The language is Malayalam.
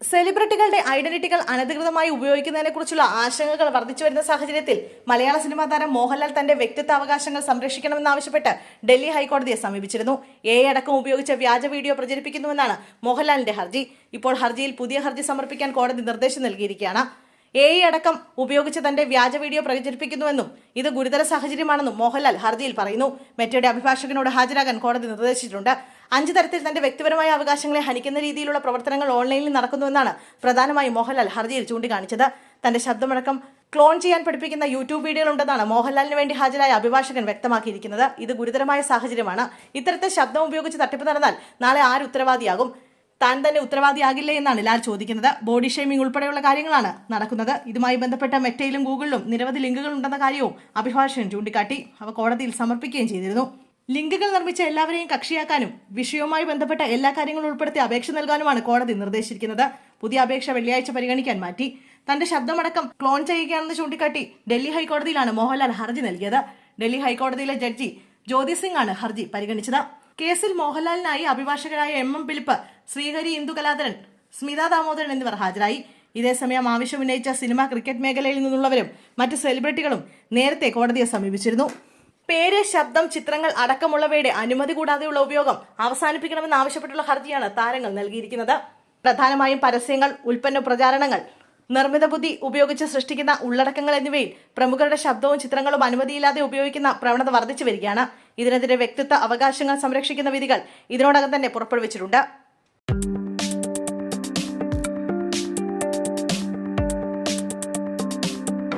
സെലിബ്രിറ്റികളുടെ ഐഡന്റിറ്റികൾ അനധികൃതമായി ഉപയോഗിക്കുന്നതിനെക്കുറിച്ചുള്ള ആശങ്കകൾ വർദ്ധിച്ചു വരുന്ന സാഹചര്യത്തിൽ മലയാള സിനിമാ താരം മോഹൻലാൽ തന്റെ വ്യക്തിത്വ അവകാശങ്ങൾ സംരക്ഷിക്കണമെന്നാവശ്യപ്പെട്ട് ഡൽഹി ഹൈക്കോടതിയെ സമീപിച്ചിരുന്നു. അടക്കം ഉപയോഗിച്ച വ്യാജ വീഡിയോ പ്രചരിപ്പിക്കുന്നുവെന്നാണ് മോഹൻലാലിന്റെ ഹർജി. ഇപ്പോൾ ഹർജിയിൽ പുതിയ ഹർജി സമർപ്പിക്കാൻ കോടതി നിർദ്ദേശം നൽകിയിരിക്കുകയാണ്. അടക്കം ഉപയോഗിച്ച് തന്റെ വ്യാജ വീഡിയോ പ്രചരിപ്പിക്കുന്നുവെന്നും ഇത് ഗുരുതര സാഹചര്യമാണെന്നും മോഹൻലാൽ ഹർജിയിൽ പറയുന്നു. മെറ്റയുടെ അഭിഭാഷകനോട് ഹാജരാകാൻ കോടതി നിർദ്ദേശിച്ചിട്ടുണ്ട്. 5 തരത്തിൽ തന്റെ വ്യക്തിപരമായ അവകാശങ്ങളെ ഹനിക്കുന്ന രീതിയിലുള്ള പ്രവർത്തനങ്ങൾ ഓൺലൈനിൽ നടക്കുന്നുവെന്നാണ് പ്രധാനമായും മോഹൻലാൽ ഹർജിയിൽ ചൂണ്ടിക്കാണിച്ചത്. തന്റെ ശബ്ദമടക്കം ക്ലോൺ ചെയ്യാൻ പഠിപ്പിക്കുന്ന യൂട്യൂബ് വീഡിയോകളുണ്ടെന്നാണ് മോഹൻലാലിന് വേണ്ടി ഹാജരായ അഭിഭാഷകൻ വ്യക്തമാക്കിയിരിക്കുന്നത്. ഇത് ഗുരുതരമായ സാഹചര്യമാണ്. ഇത്തരത്തിൽ ശബ്ദം ഉപയോഗിച്ച് തട്ടിപ്പ് നടന്നാൽ നാളെ ആര് ഉത്തരവാദിയാകും? താൻ തന്നെ ഉത്തരവാദിയാകില്ലേ എന്നാണ് ലാൽ ചോദിക്കുന്നത്. ബോഡി ഷെയ്മിംഗ് ഉൾപ്പെടെയുള്ള കാര്യങ്ങളാണ് നടക്കുന്നത്. ഇതുമായി ബന്ധപ്പെട്ട മെറ്റയിലും ഗൂഗിളിലും നിരവധി ലിങ്കുകൾ ഉണ്ടെന്ന കാര്യവും അഭിഭാഷകൻ ചൂണ്ടിക്കാട്ടി. അവ കോടതിയിൽ സമർപ്പിക്കുകയും ചെയ്തിരുന്നു. ലിങ്കുകൾ നിർമ്മിച്ച എല്ലാവരെയും കക്ഷിയാക്കാനും വിഷയവുമായി ബന്ധപ്പെട്ട എല്ലാ കാര്യങ്ങളും ഉൾപ്പെടുത്തി അപേക്ഷ നൽകാനുമാണ് കോടതി നിർദ്ദേശിച്ചിരിക്കുന്നത്. പുതിയ അപേക്ഷ വെള്ളിയാഴ്ച പരിഗണിക്കാൻ മാറ്റി. തന്റെ ശബ്ദമടക്കം ക്ലോൺ ചെയ്യുകയാണെന്ന് ചൂണ്ടിക്കാട്ടി ഡൽഹി ഹൈക്കോടതിയിലാണ് മോഹൻലാൽ ഹർജി നൽകിയത്. ഡൽഹി ഹൈക്കോടതിയിലെ ജഡ്ജി ജ്യോതി സിംഗ് ആണ് ഹർജി പരിഗണിച്ചത്. കേസിൽ മോഹൻലാലിനായി അഭിഭാഷകരായ MM ഫിലിപ്പ്, ശ്രീഹരി ഇന്ദുകലാധരൻ, സ്മിത ദാമോദരൻ എന്നിവർ ഹാജരായി. ഇതേസമയം ആവശ്യമുന്നയിച്ച സിനിമ, ക്രിക്കറ്റ് മേഖലയിൽ നിന്നുള്ളവരും മറ്റ് സെലിബ്രിറ്റികളും നേരത്തെ കോടതിയെ സമീപിച്ചിരുന്നു. പേര്, ശബ്ദം, ചിത്രങ്ങൾ അടക്കമുള്ളവയുടെ അനുമതി കൂടാതെയുള്ള ഉപയോഗം അവസാനിപ്പിക്കണമെന്നാവശ്യപ്പെട്ടുള്ള ഹർജിയാണ് താരങ്ങൾ നൽകിയിരിക്കുന്നത്. പ്രധാനമായും പരസ്യങ്ങൾ, ഉൽപ്പന്ന പ്രചാരണങ്ങൾ, നിർമ്മിത ബുദ്ധി ഉപയോഗിച്ച് സൃഷ്ടിക്കുന്ന ഉള്ളടക്കങ്ങൾ എന്നിവയിൽ പ്രമുഖരുടെ ശബ്ദവും ചിത്രങ്ങളും അനുമതിയില്ലാതെ ഉപയോഗിക്കുന്ന പ്രവണത വർദ്ധിച്ചു വരികയാണ്. ഇതിനെതിരെ വ്യക്തിത്വ അവകാശങ്ങൾ സംരക്ഷിക്കുന്ന വിധികൾ ഇതിനോടകം തന്നെ പുറപ്പെടുവിച്ചിട്ടുണ്ട്.